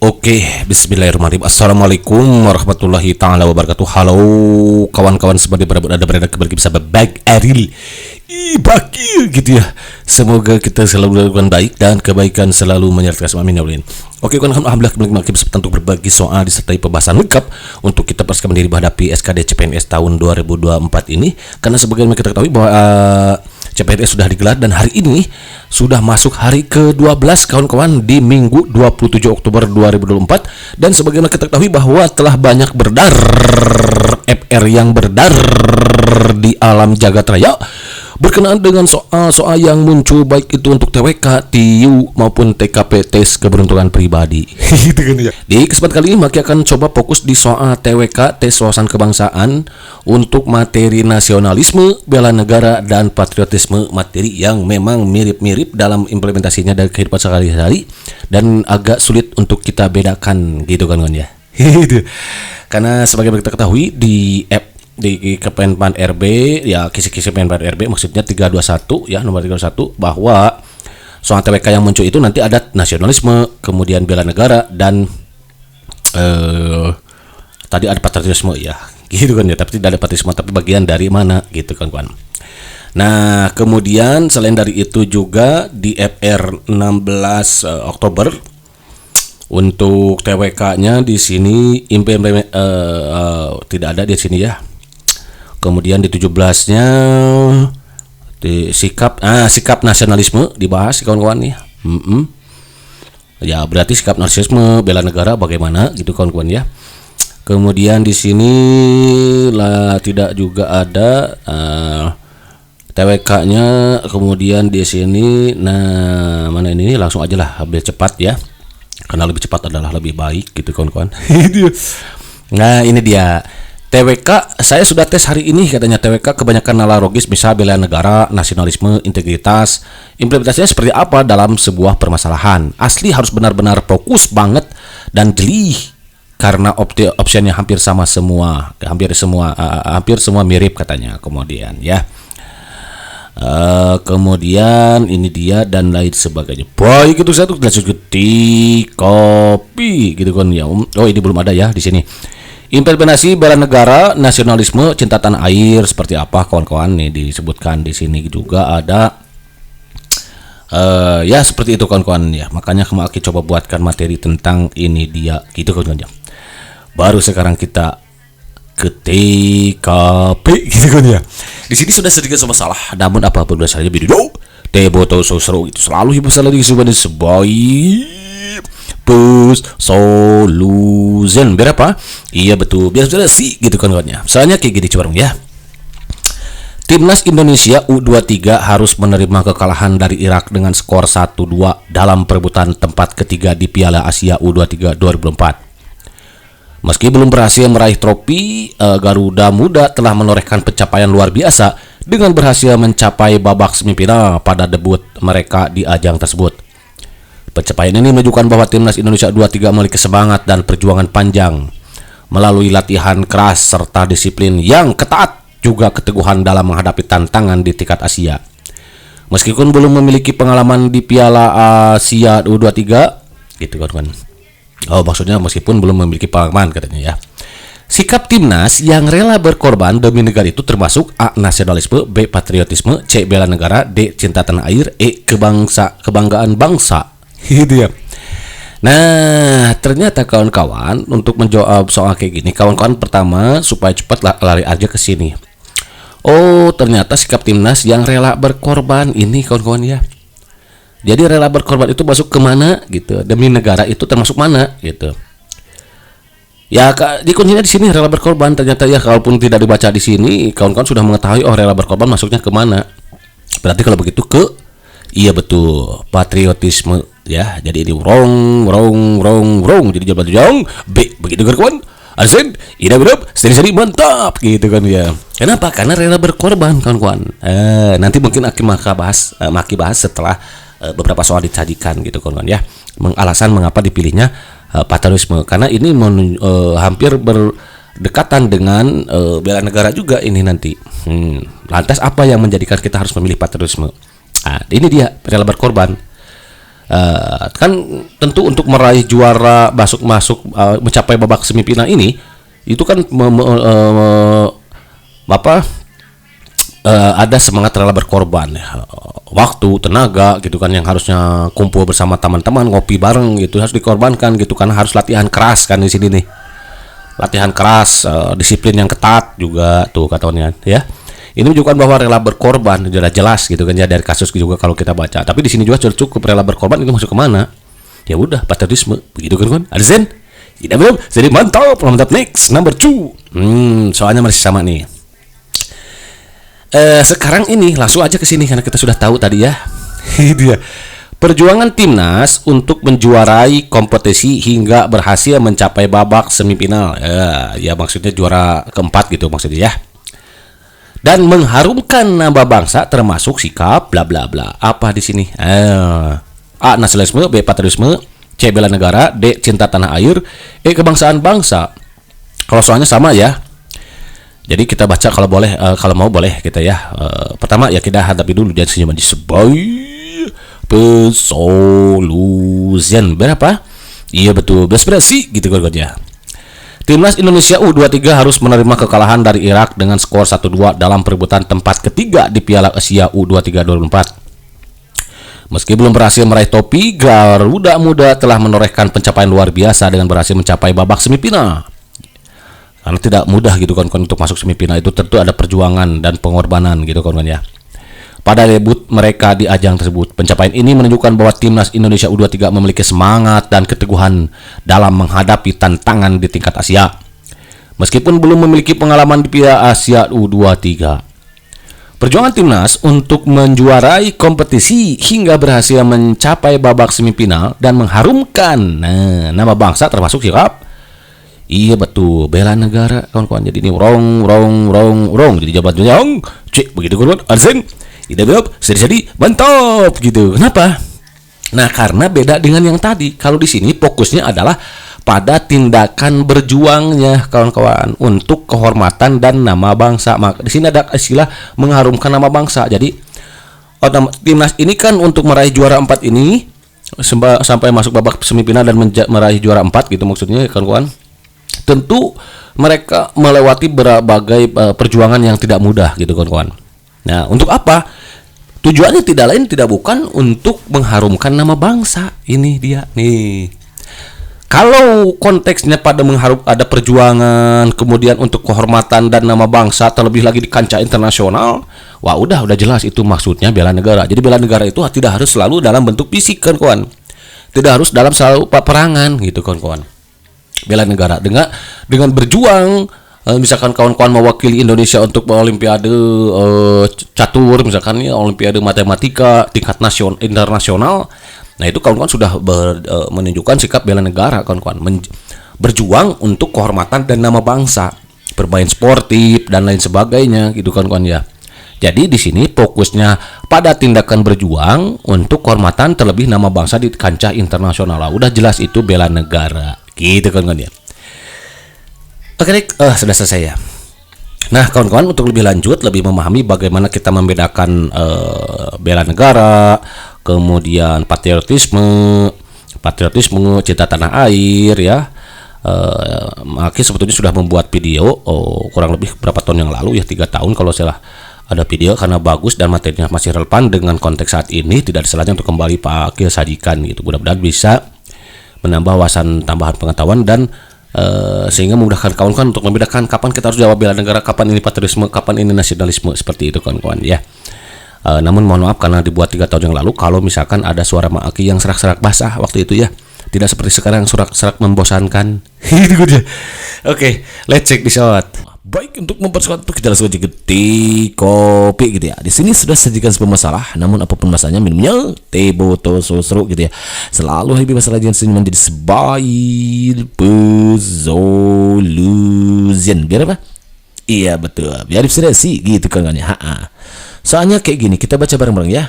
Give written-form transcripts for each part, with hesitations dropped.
Oke, bismillahirrahmanirrahim. Assalamualaikum warahmatullahi ta'ala wabarakatuh. Halo kawan-kawan sebagai berada kembali bisa berbagi Aril Bakir gitu ya. Semoga kita selalu melakukan baik dan kebaikan selalu menyertai semua. Amin ya Allah. Oke kawan, alhamdulillah kembali kesempatan untuk berbagi soal disertai pembahasan lengkap untuk kita persiapkan diri menghadapi SKD CPNS tahun 2024 ini. Karena sebagaimana kita ketahui bahwa CPNS sudah digelar dan hari ini sudah masuk hari ke-12 kawan-kawan di Minggu 27 Oktober 2024. Dan sebagaimana kita ketahui bahwa telah banyak berdar FR yang berdar di alam jagat raya berkenaan dengan soal-soal yang muncul baik itu untuk TWK, TIU maupun TKP tes keberuntungan pribadi. Di kesempatan kali ini Maki akan coba fokus di soal TWK tes wawasan kebangsaan untuk materi nasionalisme, bela negara dan patriotisme, materi yang memang mirip-mirip dalam implementasinya dari kehidupan sehari-hari dan agak sulit untuk kita bedakan gitu kan ya. Karena sebagai kita ketahui di Kemenpan RB ya, kisi-kisi Kemenpan RB maksudnya 321 ya, nomor 321 bahwa soal TWK yang muncul itu nanti ada nasionalisme, kemudian bela negara dan tadi ada patriotisme ya gitu kan ya, tapi tidak ada patriotisme tapi bagian dari mana gitu kan kawan. Nah kemudian selain dari itu juga di FR 16 Oktober untuk TWK-nya di sini tidak ada di sini ya. Kemudian di 17-nya di sikap nasionalisme dibahas kawan-kawan nih. Ya berarti sikap nasionalisme bela negara bagaimana gitu kawan-kawan ya. Kemudian di sini lah tidak juga ada TWK-nya. Kemudian di sini mana ini langsung aja lah ambil cepat ya. Karena lebih cepat adalah lebih baik gitu kawan-kawan. Nah ini dia TWK, saya sudah tes hari ini katanya. TWK kebanyakan nalarogis, misal bela negara, nasionalisme, integritas. Implementasinya seperti apa dalam sebuah permasalahan. Asli harus benar-benar fokus banget dan jeli karena opsinya hampir semua mirip katanya. Kemudian ya. Kemudian ini dia dan lain sebagainya. Baik itu satu lanjut ke kopi gitu kan ya. Oh ini belum ada ya di sini. Implementasi bela negara, nasionalisme, cinta tanah air seperti apa kawan-kawan nih disebutkan di sini juga ada. Ya seperti itu kawan-kawan ya. Makanya kemarin coba buatkan materi tentang ini dia gitu kawan-kawan. Baru sekarang kita ke TKP gitu kan ya. Di sini sudah sedikit masalah, namun apapun dasarnya video Teboto seru itu selalu masalah di sebaik solution berapa? Iya betul, biar sudah sih gitu kan kawannya. Misalnya kayak gini coba ya. Timnas Indonesia U23 harus menerima kekalahan dari Irak dengan skor 1-2 dalam perebutan tempat ketiga di Piala Asia U23 2024. Meski belum berhasil meraih trofi, Garuda Muda telah menorehkan pencapaian luar biasa dengan berhasil mencapai babak semifinal pada debut mereka di ajang tersebut. Pencapaian ini menunjukkan bahwa Timnas Indonesia U23 memiliki semangat dan perjuangan panjang melalui latihan keras serta disiplin yang ketat, juga keteguhan dalam menghadapi tantangan di tingkat Asia. Meskipun belum memiliki pengalaman di Piala Asia U23 gitu kan. Oh maksudnya meskipun belum memiliki pengalaman katanya ya. Sikap timnas yang rela berkorban demi negara itu termasuk A. Nasionalisme, B. Patriotisme, C. Bela negara, D. Cinta tanah air, E. Kebanggaan bangsa. Gitu ya. Nah ternyata kawan-kawan untuk menjawab soal kayak gini kawan-kawan, pertama supaya cepat lari aja ke sini. Oh ternyata sikap timnas yang rela berkorban ini kawan-kawan ya. Jadi rela berkorban itu masuk ke mana gitu, demi negara itu termasuk mana gitu. Ya di kuncinya di sini rela berkorban ternyata ya, kalaupun tidak dibaca di sini kawan-kawan sudah mengetahui oh rela berkorban masuknya ke mana. Berarti kalau begitu iya betul patriotisme ya. Jadi ini wrong jadi jawaban jong B begitu kawan. Arsen ida berap seri mantap gitu kan ya. Kenapa? Karena rela berkorban kawan-kawan. Nanti mungkin Maki bahas setelah beberapa soal disajikan gitu kawan-kawan ya. Alasan mengapa dipilihnya patriotisme karena ini hampir berdekatan dengan bela negara juga ini nanti. Lantas apa yang menjadikan kita harus memilih patriotisme? Ini dia rela berkorban. Kan tentu untuk meraih juara masuk mencapai babak semifinal ini itu kan ada semangat rela berkorban ya. Waktu, tenaga gitu kan yang harusnya kumpul bersama teman-teman ngopi bareng gitu harus dikorbankan gitu karena harus latihan keras kan di sini nih. Latihan keras, disiplin yang ketat juga tuh katanya ya. Ini menunjukkan bahwa rela berkorban sudah jelas gitu kan ya dari kasus juga kalau kita baca. Tapi di sini juga sudah cukup rela berkorban itu masuk kemana? Ya udah patriotisme begitu kan? Ada Zen? Tidak belum? Jadi mantap. Next number 2. Soalnya masih sama nih. Sekarang ini langsung aja ke sini karena kita sudah tahu tadi ya. Dia perjuangan timnas untuk menjuarai kompetisi hingga berhasil mencapai babak semifinal. Ya maksudnya juara keempat gitu maksudnya ya. Dan mengharumkan nama bangsa termasuk sikap bla bla bla. Apa di sini? A. Nasionalisme, B. Patriotisme, C. Bela negara, D. Cinta tanah air, E. Kebangsaan bangsa. Kalau soalnya sama ya. Jadi kita baca kalau boleh, kalau mau boleh kita ya. Pertama ya kita hadapi dulu dan senyuman di sebagai pesolusian berapa? Iya betul, berespresi gitu kan ya. Timnas Indonesia U23 harus menerima kekalahan dari Irak dengan skor 1-2 dalam perebutan tempat ketiga di Piala Asia U23 2004. Meski belum berhasil meraih topi, Garuda Muda telah menorehkan pencapaian luar biasa dengan berhasil mencapai babak semifinal. Karena tidak mudah gitu kan untuk masuk semifinal itu tentu ada perjuangan dan pengorbanan gitu kan ya. Pada debut mereka di ajang tersebut, pencapaian ini menunjukkan bahwa timnas Indonesia U23 memiliki semangat dan keteguhan dalam menghadapi tantangan di tingkat Asia. Meskipun belum memiliki pengalaman di Piala Asia U23, perjuangan timnas untuk menjuarai kompetisi hingga berhasil mencapai babak semifinal dan mengharumkan nama bangsa termasuk sikap. Iya betul, bela negara kawan-kawan. Jadi ini rong jadi jabat jong, cek begitu kawan. Arsen tidak belum, sedih mantap gitu. Kenapa? Nah karena beda dengan yang tadi. Kalau di sini fokusnya adalah pada tindakan berjuangnya kawan-kawan untuk kehormatan dan nama bangsa. Maka di sini ada istilah mengharumkan nama bangsa. Jadi timnas ini kan untuk meraih juara 4 ini sampai masuk babak semifinal dan meraih juara 4 gitu maksudnya kawan-kawan. Tentu mereka melewati berbagai perjuangan yang tidak mudah gitu kawan-kawan. Nah, untuk apa? Tujuannya tidak lain tidak bukan untuk mengharumkan nama bangsa. Ini dia nih. Kalau konteksnya pada ada perjuangan, kemudian untuk kehormatan dan nama bangsa, terlebih lagi di kancah internasional, wah udah jelas itu maksudnya bela negara. Jadi bela negara itu tidak harus selalu dalam bentuk fisik kan kawan. Tidak harus dalam selalu peperangan gitu kawan-kawan. Bela negara dengan berjuang. Misalkan kawan-kawan mewakili Indonesia untuk Olimpiade catur, misalkan ya Olimpiade matematika tingkat internasional. Nah itu kawan-kawan sudah menunjukkan sikap bela negara kawan-kawan, berjuang untuk kehormatan dan nama bangsa, bermain sportif dan lain sebagainya gitu kawan-kawan ya. Jadi di sini fokusnya pada tindakan berjuang untuk kehormatan terlebih nama bangsa di kancah internasional. Udah jelas itu bela negara gitu kawan-kawan ya. Oke, sudah selesai ya. Nah, kawan-kawan untuk lebih lanjut, lebih memahami bagaimana kita membedakan bela negara, kemudian patriotisme, cinta tanah air ya. Maki sebetulnya sudah membuat video kurang lebih berapa tahun yang lalu ya, 3 tahun kalau salah ada video karena bagus dan materinya masih relevan dengan konteks saat ini. Tidak ada salahnya untuk kembali Pak sajikan gitu. Mudah-mudahan bisa menambah wawasan tambahan pengetahuan dan sehingga memudahkan kawan-kawan untuk membedakan kapan kita harus jawab bela negara, kapan ini patriotisme, kapan ini nasionalisme, seperti itu kawan-kawan ya. Namun mohon maaf karena dibuat 3 tahun yang lalu, kalau misalkan ada suara Maki yang serak-serak basah waktu itu ya, tidak seperti sekarang serak-serak membosankan. Oke, let's check this out. Baik, untuk mempercepat kita langsung aja ketik kopi gitu ya. Di sini sudah sajikan sebuah masalah, namun apapun masalahnya minumnya teh botol seru gitu ya. Selalu happy masalah jangan senyuman jadi sebaik pesolusian. Biar apa? Iya betul, biar sih gitu kan ya. Soalnya kayak gini, kita baca bareng-bareng ya.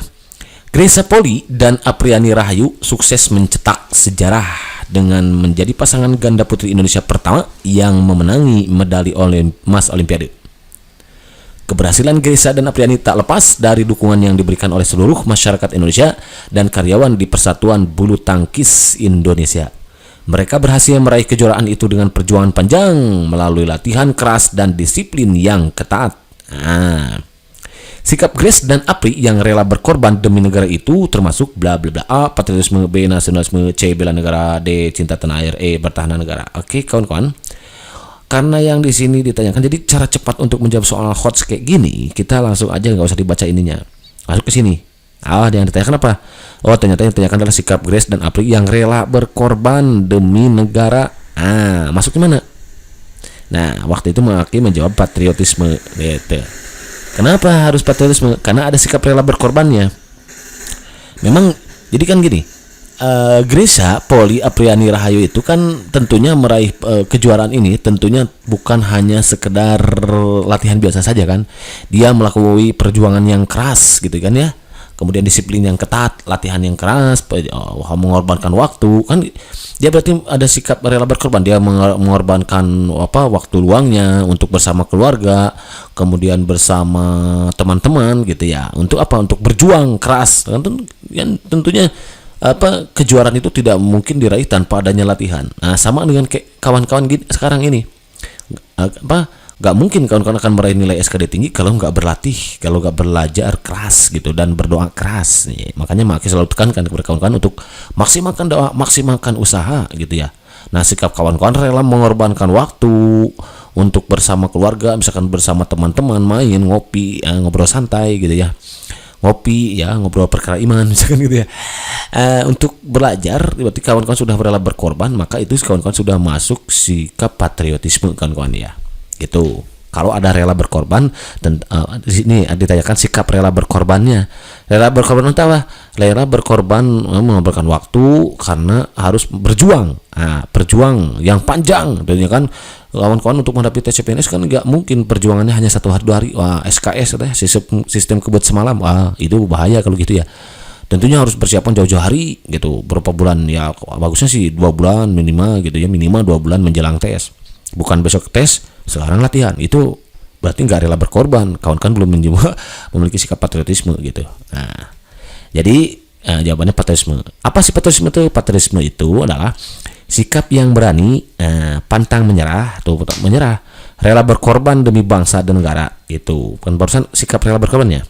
Gracia Poli dan Apriani Rahayu sukses mencetak sejarah dengan menjadi pasangan ganda putri Indonesia pertama yang memenangi medali emas Olimpiade. Keberhasilan Gresa dan Apriani tak lepas dari dukungan yang diberikan oleh seluruh masyarakat Indonesia dan karyawan di Persatuan Bulu Tangkis Indonesia. Mereka berhasil meraih kejuaraan itu dengan perjuangan panjang melalui latihan keras dan disiplin yang ketat. Sikap Grace dan Apri yang rela berkorban demi negara itu termasuk bla bla bla. A. Patriotisme, B. Nasionalisme, C. Bela negara, D. Cinta tanah air, E. Pertahanan negara. Oke, kawan-kawan. Karena yang di sini ditanyakan, jadi cara cepat untuk menjawab soal hots kayak gini, kita langsung aja nggak usah dibaca ininya, masuk ke sini. Yang ditanyakan apa? Oh, ternyata yang ditanyakan adalah sikap Grace dan Apri yang rela berkorban demi negara. Masuk di mana? Nah, waktu itu Maki menjawab patriotisme. Gitu. Kenapa harus patriotisme? Karena ada sikap rela berkorbannya. Memang, jadi kan gini. Gresa, Poli, Apriani Rahayu itu kan tentunya meraih kejuaraan ini tentunya bukan hanya sekedar latihan biasa saja kan. Dia melakukan perjuangan yang keras gitu kan ya. Kemudian disiplin yang ketat, latihan yang keras, mengorbankan waktu kan. Dia berarti ada sikap rela berkorban. Dia mengorbankan waktu luangnya untuk bersama keluarga, kemudian bersama teman-teman gitu ya. Untuk apa? Untuk berjuang keras. Kan tentunya kejuaraan itu tidak mungkin diraih tanpa adanya latihan. Nah, sama dengan kayak kawan-kawan sekarang ini. Gak mungkin kawan-kawan akan meraih nilai SKD tinggi kalau nggak berlatih, kalau nggak belajar keras gitu dan berdoa keras. Makanya Maki selalu tekankan kepada kawan-kawan untuk maksimalkan doa, maksimalkan usaha gitu ya. Nah, sikap kawan-kawan rela mengorbankan waktu untuk bersama keluarga, misalkan bersama teman-teman main, ngopi, ngobrol santai gitu ya. Ngopi ya, ngobrol perkara iman misalkan gitu ya. Untuk belajar berarti kawan-kawan sudah rela berkorban, maka itu kawan-kawan sudah masuk sikap patriotisme kawan-kawan ya. Gitu. Kalau ada rela berkorban dan di sini ditanyakan sikap rela berkorbannya. Rela berkorban itu apa? Rela berkorban mengorbankan waktu karena harus berjuang. Berjuang yang panjang. Dan kan kawan-kawan untuk menghadapi tes CPNS kan nggak mungkin perjuangannya hanya 1 hari 2 hari. SKS sistem kebut semalam. Itu bahaya kalau gitu ya. Tentunya harus persiapan jauh-jauh hari gitu, berapa bulan ya, bagusnya sih 2 bulan minimal gitu ya, minimal 2 bulan menjelang tes. Bukan besok tes, sekarang latihan. Itu berarti nggak rela berkorban. Kawan-kawan belum memiliki sikap patriotisme gitu. Nah, jadi jawabannya patriotisme. Apa sih patriotisme itu? Patriotisme itu adalah sikap yang berani, pantang menyerah atau menyerah, rela berkorban demi bangsa dan negara. Itu bukan barusan sikap rela berkorbannya.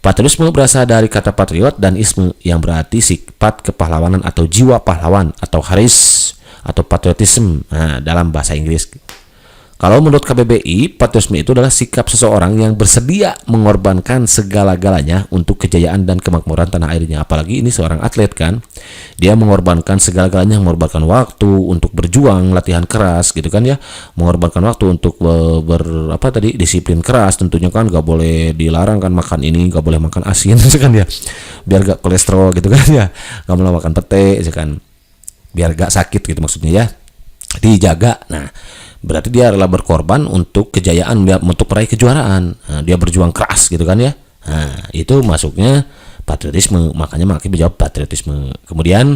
Patriotisme berasal dari kata patriot dan isme yang berarti sifat kepahlawanan atau jiwa pahlawan atau haris atau patriotism dalam bahasa Inggris. Kalau menurut KBBI, patriotisme itu adalah sikap seseorang yang bersedia mengorbankan segala-galanya untuk kejayaan dan kemakmuran tanah airnya. Apalagi ini seorang atlet kan, dia mengorbankan segala-galanya, mengorbankan waktu untuk berjuang, latihan keras gitu kan ya, mengorbankan waktu untuk disiplin keras. Tentunya kan nggak boleh dilarang kan makan ini, nggak boleh makan asin kan ya, biar gak kolesterol gitu kan ya, nggak boleh makan pete kan, biar gak sakit gitu maksudnya ya, dijaga. Nah, berarti dia rela berkorban untuk kejayaan, untuk meraih kejuaraan. Dia berjuang keras gitu kan ya. Itu masuknya patriotisme. Makanya Maki menjawab patriotisme. Kemudian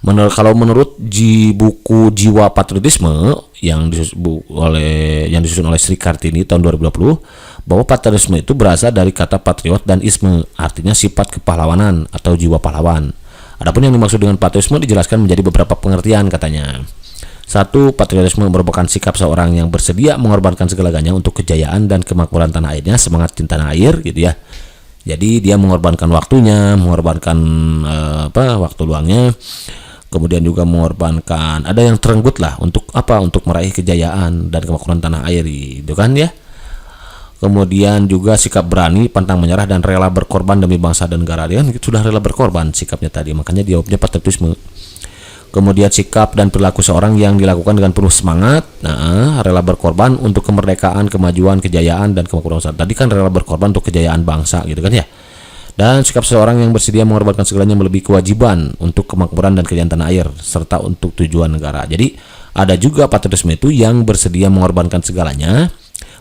menurut buku Jiwa Patriotisme yang disusun oleh Sri Kartini tahun 2020, bahwa patriotisme itu berasal dari kata patriot dan isme, artinya sifat kepahlawanan atau jiwa pahlawan. Adapun yang dimaksud dengan patriotisme dijelaskan menjadi beberapa pengertian katanya. 1. Patriotisme merupakan sikap seorang yang bersedia mengorbankan segala-galanya untuk kejayaan dan kemakmuran tanah airnya, semangat cinta tanah air gitu ya. Jadi dia mengorbankan waktunya, mengorbankan waktu luangnya, kemudian juga mengorbankan, ada yang terenggut lah untuk untuk meraih kejayaan dan kemakmuran tanah air gitu kan ya. Kemudian juga sikap berani, pantang menyerah dan rela berkorban demi bangsa dan negara. Dia sudah rela berkorban sikapnya tadi, makanya jawabnya patriotisme. Kemudian sikap dan perilaku seorang yang dilakukan dengan penuh semangat, rela berkorban untuk kemerdekaan, kemajuan, kejayaan dan kemakmuran bangsa. Tadi kan rela berkorban untuk kejayaan bangsa gitu kan ya. Dan sikap seorang yang bersedia mengorbankan segalanya melebihi kewajiban untuk kemakmuran dan kejayaan tanah air serta untuk tujuan negara. Jadi ada juga patriotisme itu yang bersedia mengorbankan segalanya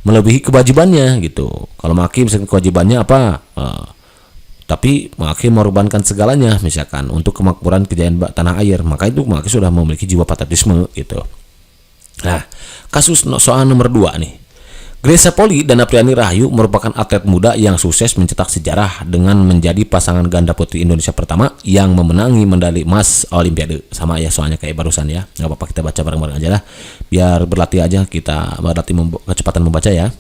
melebihi kewajibannya gitu. Kalau Maki misalkan kewajibannya apa? Tapi Maki mengorbankan segalanya misalkan untuk kemakmuran kejayaan tanah air, maka itu Maki sudah memiliki jiwa patriotisme gitu. Nah, kasus soal nomor 2 nih. Gracia Poli dan Apriani Rahayu merupakan atlet muda yang sukses mencetak sejarah dengan menjadi pasangan ganda putri Indonesia pertama yang memenangi medali emas Olimpiade. Sama ya soalnya kayak barusan ya. Nggak apa-apa kita baca bareng-bareng aja lah. Biar berlatih aja kita berlatih kecepatan membaca ya.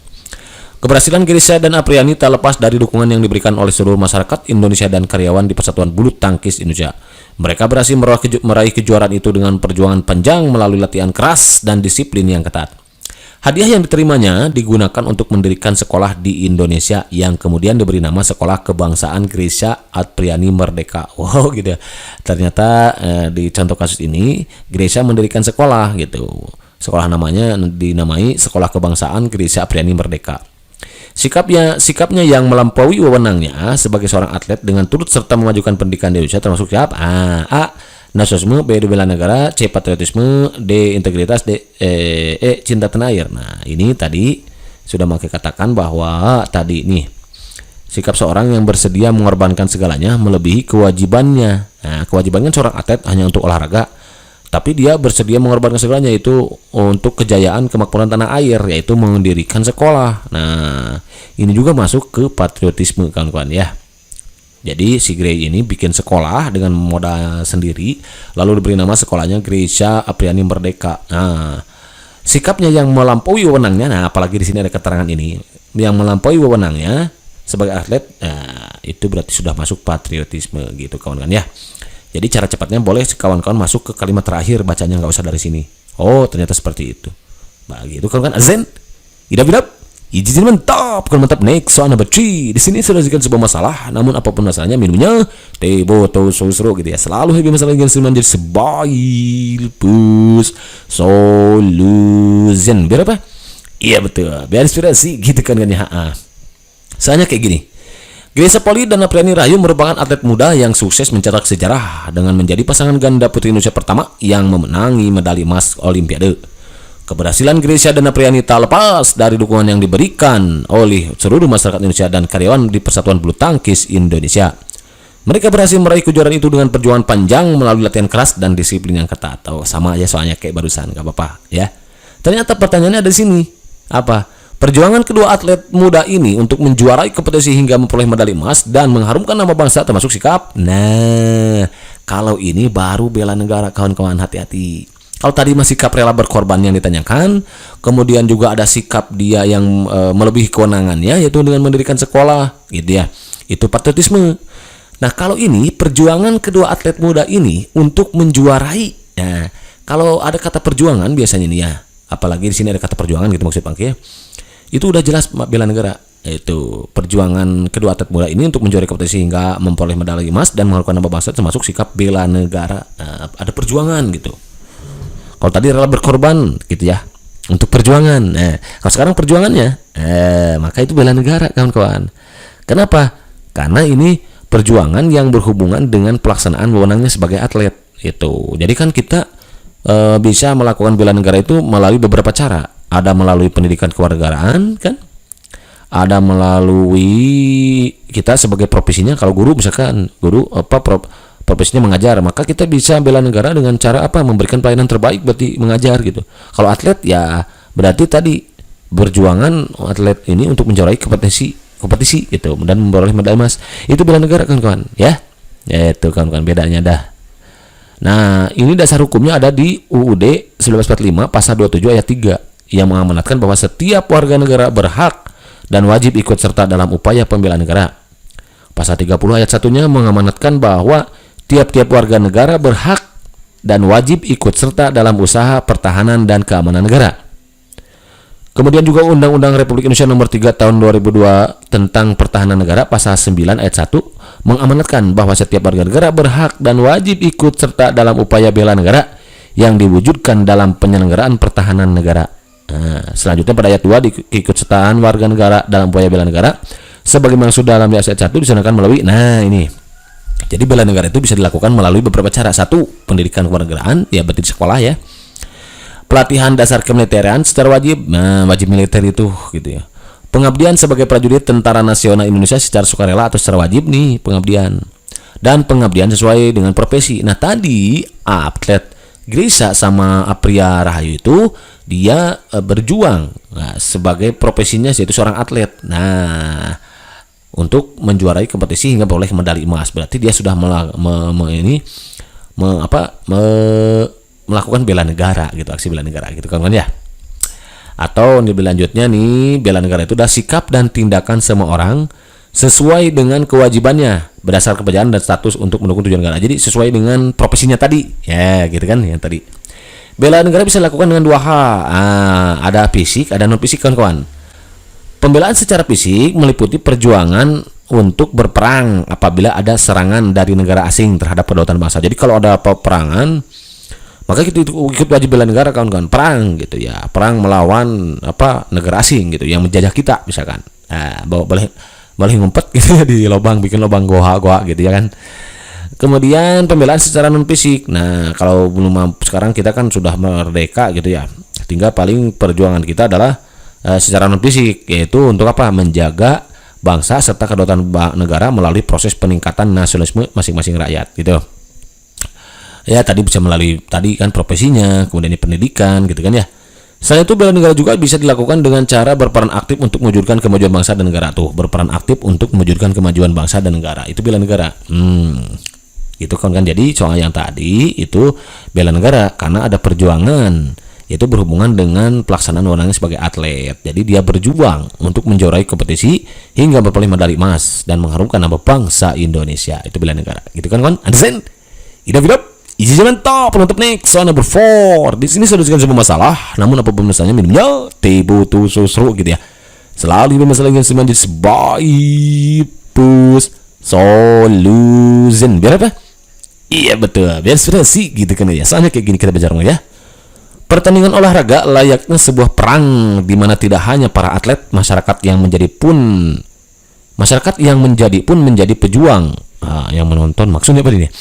Keberhasilan Gracia dan Apriani tak lepas dari dukungan yang diberikan oleh seluruh masyarakat Indonesia dan karyawan di Persatuan Bulu Tangkis Indonesia. Mereka berhasil meraih kejuaraan itu dengan perjuangan panjang melalui latihan keras dan disiplin yang ketat. Hadiah yang diterimanya digunakan untuk mendirikan sekolah di Indonesia yang kemudian diberi nama Sekolah Kebangsaan Gracia Apriani Merdeka. Wow gitu ya. Ternyata di contoh kasus ini Gracia mendirikan sekolah gitu. Sekolah namanya dinamai Sekolah Kebangsaan Gracia Apriani Merdeka. Sikapnya yang melampaui wewenangnya sebagai seorang atlet dengan turut serta memajukan pendidikan di Indonesia termasuk siapa? A. Nasionalisme, B. Bela negara, C. Patriotisme, D. Integritas, D. Cinta tanah air. Nah ini tadi sudah Maki katakan bahwa tadi nih sikap seorang yang bersedia mengorbankan segalanya melebihi kewajibannya. Nah kewajibannya seorang atlet hanya untuk olahraga, tapi dia bersedia mengorbankan segalanya itu untuk kejayaan kemakmuran tanah air, yaitu mendirikan sekolah. Nah ini juga masuk ke patriotisme kawan-kawan ya. Jadi si Gray ini bikin sekolah dengan modal sendiri, lalu diberi nama sekolahnya Gracia Apriani Merdeka. Nah, sikapnya yang melampaui wewenangnya, nah apalagi di sini ada keterangan ini, yang melampaui wewenangnya sebagai atlet, nah, itu berarti sudah masuk patriotisme gitu kawan-kawan ya. Jadi cara cepatnya boleh kawan-kawan masuk ke kalimat terakhir, bacanya nggak usah dari sini. Oh ternyata seperti itu. Nah gitu kawan-kawan. Azen, idap. Izin mantap, bukan mantap. Next soal number 3. Di sini sudah disebutkan sebuah masalah, namun apapun masalahnya minumnya teh botol sosro gitu ya. Selalu happy masalah yang sering menjadi sebail pus solution. Biar apa? Iya betul. Biar inspirasi gitu kan ya. Soalnya kayak gini. Gracia Poli dan Apriani Rahayu merupakan atlet muda yang sukses mencetak sejarah dengan menjadi pasangan ganda putri Indonesia pertama yang memenangi medali emas Olimpiade. Keberhasilan Gracia dan Apriani tak lepas dari dukungan yang diberikan oleh seluruh masyarakat Indonesia dan karyawan di Persatuan Bulu Tangkis Indonesia. Mereka berhasil meraih kejuaraan itu dengan perjuangan panjang melalui latihan keras dan disiplin yang ketat. Oh, sama aja soalnya kayak barusan, gak apa-apa ya. Ternyata pertanyaannya ada di sini. Apa? Perjuangan kedua atlet muda ini untuk menjuarai kompetisi hingga memperoleh medali emas dan mengharumkan nama bangsa termasuk sikap. Nah, kalau ini baru bela negara kawan-kawan, hati-hati. Kalau tadi masih sikap rela berkorban yang ditanyakan, kemudian juga ada sikap dia yang melebihi kewenangannya, yaitu dengan mendirikan sekolah, gitu ya. Itu patriotisme. Nah, kalau ini perjuangan kedua atlet muda ini untuk menjuarai. Nah, kalau ada kata perjuangan biasanya nih ya, apalagi di sini ada kata perjuangan gitu maksud Bang ya. Itu udah jelas bela negara. Itu perjuangan kedua atlet muda ini untuk menjuarai kompetisi hingga memperoleh medali emas dan mengharumkan nama bangsa termasuk sikap bela negara. Nah, ada perjuangan gitu. Kalau tadi rela berkorban gitu ya untuk perjuangan. Nah, kalau sekarang perjuangannya, maka itu bela negara kawan-kawan. Kenapa? Karena ini perjuangan yang berhubungan dengan pelaksanaan wewenangnya sebagai atlet itu. Jadi kan kita bisa melakukan bela negara itu melalui beberapa cara. Ada melalui pendidikan kewarganegaraan kan? Ada melalui kita sebagai profesinya, kalau guru misalkan guru profesinya mengajar, maka kita bisa bela negara dengan cara apa? Memberikan pelayanan terbaik berarti mengajar gitu. Kalau atlet ya berarti tadi berjuangan atlet ini untuk menjuarai kompetisi gitu dan memperoleh medali emas. Itu bela negara kawan-kawan ya. Itu kawan-kawan bedanya dah. Nah, ini dasar hukumnya ada di UUD 1945 pasal 27 ayat 3 yang mengamanatkan bahwa setiap warga negara berhak dan wajib ikut serta dalam upaya pembelaan negara. Pasal 30 ayat 1-nya mengamanatkan bahwa tiap-tiap warga negara berhak dan wajib ikut serta dalam usaha pertahanan dan keamanan negara. Kemudian juga Undang-Undang Republik Indonesia Nomor 3 Tahun 2002 tentang Pertahanan Negara pasal 9 ayat 1 mengamanatkan bahwa setiap warga negara berhak dan wajib ikut serta dalam upaya bela negara yang diwujudkan dalam penyelenggaraan pertahanan negara. Nah, selanjutnya pada ayat 2 keikutsertaan warga negara dalam upaya bela negara sebagaimana sudah dalam ayat 1 disarankan melalui ini. Jadi bela negara itu bisa dilakukan melalui beberapa cara. Satu, pendidikan kewarganegaraan, ya berarti di sekolah ya. Pelatihan dasar kemiliteran secara wajib, wajib militer itu gitu ya. Pengabdian sebagai prajurit Tentara Nasional Indonesia secara sukarela atau secara wajib nih pengabdian. Dan pengabdian sesuai dengan profesi. Nah tadi atlet Grisa sama Apria Rahayu itu dia berjuang sebagai profesinya yaitu seorang atlet. Nah, untuk menjuarai kompetisi hingga boleh medali emas. Berarti dia sudah melakukan bela negara gitu, aksi bela negara gitu kan ya. Atau lebih lanjutnya nih, bela negara itu adalah sikap dan tindakan semua orang sesuai dengan kewajibannya berdasar kepercayaan dan status untuk mendukung tujuan negara. Jadi sesuai dengan profesinya tadi, ya gitu kan yang tadi. Bela negara bisa dilakukan dengan 2 hal. Ada fisik, ada non fisik kawan-kawan. Pembelaan secara fisik meliputi perjuangan untuk berperang apabila ada serangan dari negara asing terhadap kedaulatan bangsa. Jadi kalau ada peperangan, maka kita ikut wajib bela negara kawan-kawan, perang gitu ya, perang melawan negara asing gitu yang menjajah kita misalkan. Boleh ngumpet gitu ya di lubang, bikin lubang goa gitu ya kan. Kemudian pembelaan secara non fisik. Nah, kalau belum sekarang kita kan sudah merdeka gitu ya. Tinggal paling perjuangan kita adalah secara non fisik, yaitu untuk menjaga bangsa serta kedaulatan negara melalui proses peningkatan nasionalisme masing-masing rakyat gitu. Ya tadi bisa melalui tadi kan profesinya, kemudian pendidikan gitu kan ya. Selain itu bela negara juga bisa dilakukan dengan cara berperan aktif untuk mewujudkan kemajuan bangsa dan negara tuh. Berperan aktif untuk mewujudkan kemajuan bangsa dan negara. Itu bela negara. Gitu kan. Jadi soal yang tadi itu bela negara karena ada perjuangan, yaitu berhubungan dengan pelaksanaan wewenangnya sebagai atlet. Jadi dia berjuang untuk menjuarai kompetisi hingga berperoleh medali emas dan mengharumkan nama bangsa Indonesia. Itu bela negara. Gitu kan kawan? Understand? Idap. Isi jaman top penutup next soal number 4. Di sini solusikan semua masalah, namun apapun masalahnya minumnya teh butuh susu gitu ya. Selalu bermasalah yang semuanya sebabus solution. Biar apa? Iya betul, biar sudah sih gitu kan ya. Soalnya kayak gini kita bicara ya. Pertandingan olahraga layaknya sebuah perang di mana tidak hanya para atlet, masyarakat yang menjadi pun menjadi pejuang. Yang menonton maksudnya apa ini?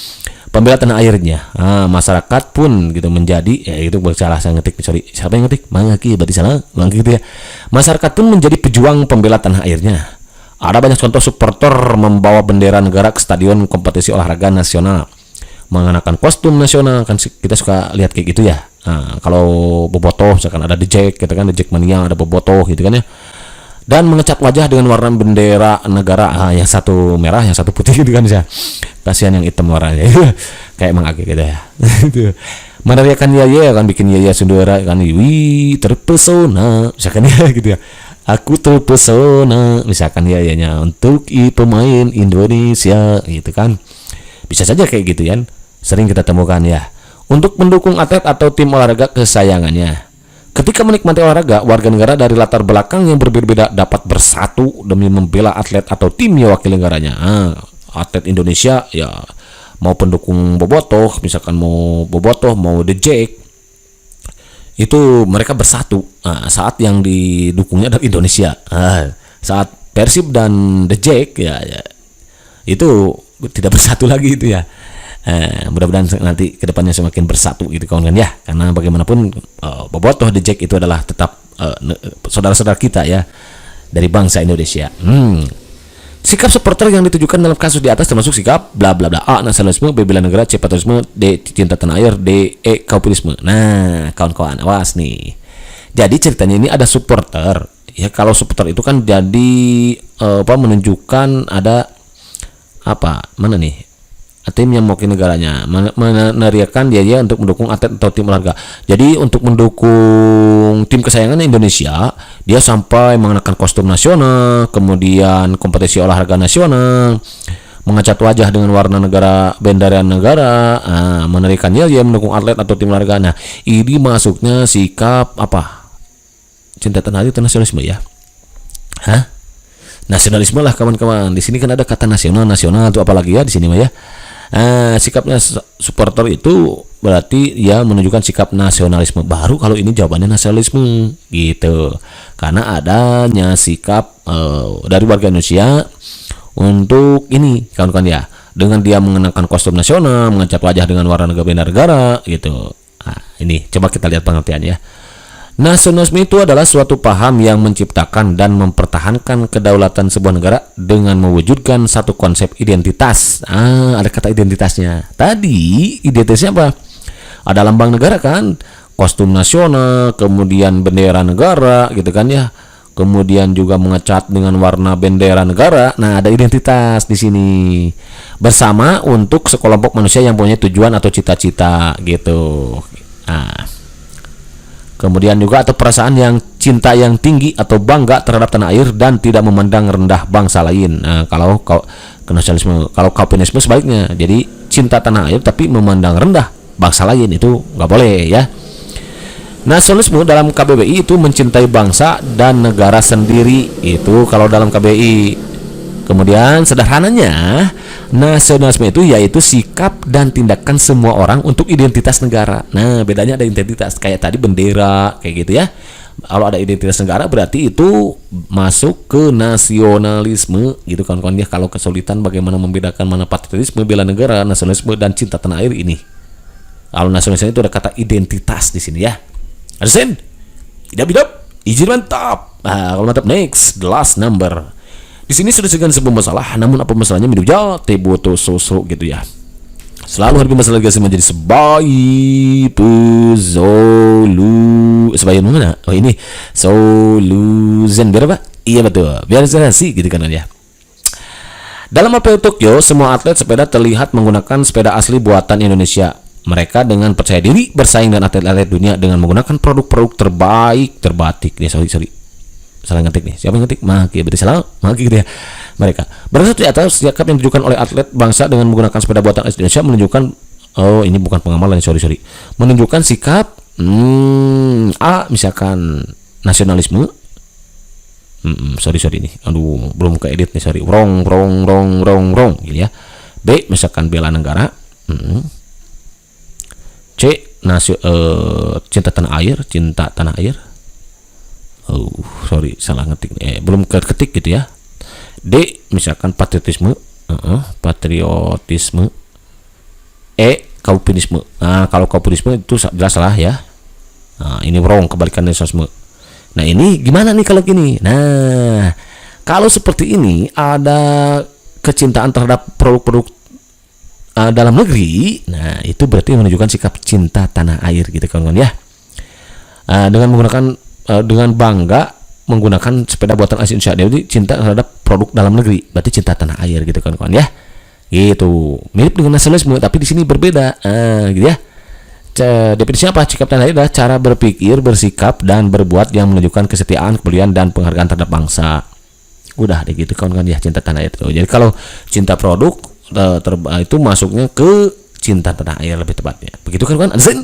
Pembela tanah airnya, masyarakat pun gitu menjadi, ya itu salah saya ngetik, sorry, siapa yang ngetik? Mangaki, berarti salah, gitu ya. Masyarakat pun menjadi pejuang pembela tanah airnya. Ada banyak contoh supporter membawa bendera negara ke stadion kompetisi olahraga nasional, mengenakan kostum nasional, kan kita suka lihat kayak gitu ya. Kalau bobotoh, misalkan ada The Jack, gitu kan, The Jack Mania, ada bobotoh, gitu kan ya. Dan mengecat wajah dengan warna bendera negara, yang satu merah, yang satu putih gitu kan ya. Kasihan yang hitam warnanya. Kayak Mang Age gitu ya. Meneriakan yaya kan, bikin yaya sundara kan, wih terpesona misalkan ya gitu ya. Aku terpesona misalkan yayanya untuk pemain Indonesia gitu kan. Bisa saja kayak gitu ya. Sering kita temukan ya. Untuk mendukung atlet atau tim olahraga kesayangannya. Ketika menikmati olahraga, warga negara dari latar belakang yang berbeda-beda dapat bersatu demi membela atlet atau tim yang wakil negaranya. Atlet Indonesia ya mau pendukung bobotoh, misalkan mau bobotoh, mau The Jack, itu mereka bersatu saat yang didukungnya adalah Indonesia. Saat Persib dan The Jack ya itu tidak bersatu lagi itu ya. Mudah-mudahan nanti kedepannya semakin bersatu gitu kawan kan ya, karena bagaimanapun bobotoh The Jack itu adalah tetap saudara-saudara kita ya dari bangsa Indonesia. Sikap supporter yang ditujukan dalam kasus di atas termasuk sikap bla bla bla: A. Nasionalisme, B. Bela negara, C. patriotisme, D. Cinta tanah air, D. Kaupilisme. Nah kawan-kawan awas nih. Jadi ceritanya ini ada supporter ya. Kalau supporter itu kan jadi menunjukkan ada mana nih, tim yang mewakili negaranya, meneriakan dia untuk mendukung atlet atau tim olahraga. Jadi untuk mendukung tim kesayangan Indonesia, dia sampai mengenakan kostum nasional, kemudian kompetisi olahraga nasional, mengecat wajah dengan warna negara, bendera negara, meneriakan dia mendukung atlet atau tim olahraga. Nah, ini masuknya sikap cinta tanah air itu nasionalisme ya? Nasionalisme lah kawan-kawan. Di sini kan ada kata nasional itu apalagi ya di sini mah ya. Sikapnya supporter itu berarti ya menunjukkan sikap nasionalisme. Baru kalau ini jawabannya nasionalisme gitu, karena adanya sikap dari warga Indonesia untuk ini kawan-kawan ya, dengan dia mengenakan kostum nasional, mengecat wajah dengan warna negara gitu. Ini coba kita lihat pengertiannya. Nasionalisme itu adalah suatu paham yang menciptakan dan mempertahankan kedaulatan sebuah negara dengan mewujudkan satu konsep identitas. Ada kata identitasnya. Tadi identitasnya apa? ada lambang negara kan, kostum nasional, kemudian bendera negara gitu kan ya. Kemudian juga mengecat dengan warna bendera negara. Nah, ada identitas di sini. Bersama untuk sekelompok manusia yang punya tujuan atau cita-cita gitu. Nah, kemudian juga atau perasaan yang cinta yang tinggi atau bangga terhadap tanah air dan tidak memandang rendah bangsa lain. Nah, kalau nasionalisme, kalau kaupinisme sebaliknya. Jadi cinta tanah air tapi memandang rendah bangsa lain, itu nggak boleh ya. Nasionalisme dalam KBBI itu mencintai bangsa dan negara sendiri, itu kalau dalam KBBI. Kemudian sederhananya, nasionalisme itu yaitu sikap dan tindakan semua orang untuk identitas negara. Nah, bedanya ada identitas kayak tadi bendera kayak gitu ya. Kalau ada identitas negara berarti itu masuk ke nasionalisme gitu kawan-kawan ya. Kalau kesulitan bagaimana membedakan mana patriotisme, bela negara, nasionalisme dan cinta tanah air ini. Kalau nasionalisme itu ada kata identitas di sini ya. Understand? Idap, izin mantap. Kalau mantap, next, the last number. Di sini sudah segan sebuah masalah, namun apa masalahnya minum jal, teboto soso gitu ya. Selalu harus masalah gasnya menjadi sebaik solu. Sebaik mana? Oh ini soluzen biar apa? Iya betul. Biar sih gitu kan ya. Dalam Apel Tokyo, semua atlet sepeda terlihat menggunakan sepeda asli buatan Indonesia. Mereka dengan percaya diri bersaing dengan atlet-atlet dunia dengan menggunakan produk-produk terbatik. Nih, sorry. Salah ngetik nih. Siapa yang ngetik? Maki, berarti salah. Maki gitu ya. Mereka berdasarkan atas sikap yang ditunjukkan oleh atlet bangsa dengan menggunakan sepeda buatan Indonesia menunjukkan, oh ini bukan pengamalan, sorry. Menunjukkan sikap misalkan nasionalisme. Sorry nih. Aduh, belum keedit nih, sorry. Wrong gitu ya. B misalkan bela negara. C cinta tanah air. Oh, sorry, salah ngetik. Belum ketik gitu ya. D misalkan patriotisme. E kaupinisme. Nah, kalau kaupinisme itu jelas salah ya. Nah, ini wrong, kebalikan nasionalisme. Nah, ini gimana nih kalau gini? Nah, kalau seperti ini ada kecintaan terhadap produk-produk dalam negeri, nah itu berarti menunjukkan sikap cinta tanah air gitu kawan-kawan ya. Dengan menggunakan dengan bangga menggunakan sepeda buatan asli Indonesia, jadi cinta terhadap produk dalam negeri, berarti cinta tanah air gitu kawan-kawan ya. Gitu, mirip dengan nasionalisme tapi di sini berbeda, gitu ya. Definisinya apa? Sikap tanah air adalah cara berpikir, bersikap dan berbuat yang menunjukkan kesetiaan, kepedulian dan penghargaan terhadap bangsa. Udah deh gitu kawan-kawan ya, cinta tanah air itu. Jadi kalau cinta produk itu masuknya ke cinta tanah air lebih tepatnya. Begitu kan kawan? Understand?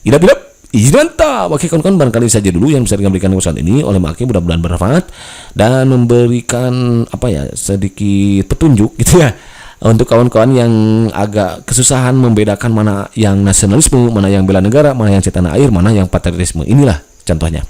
Idap. Izin mantap. Oke kawan-kawan, barangkali saja dulu yang bisa diberikan saat ini oleh Maki, mudah-mudahan bermanfaat dan memberikan sedikit petunjuk gitu ya untuk kawan-kawan yang agak kesusahan membedakan mana yang nasionalisme, mana yang bela negara, mana yang cinta tanah air, mana yang patriotisme. Inilah contohnya.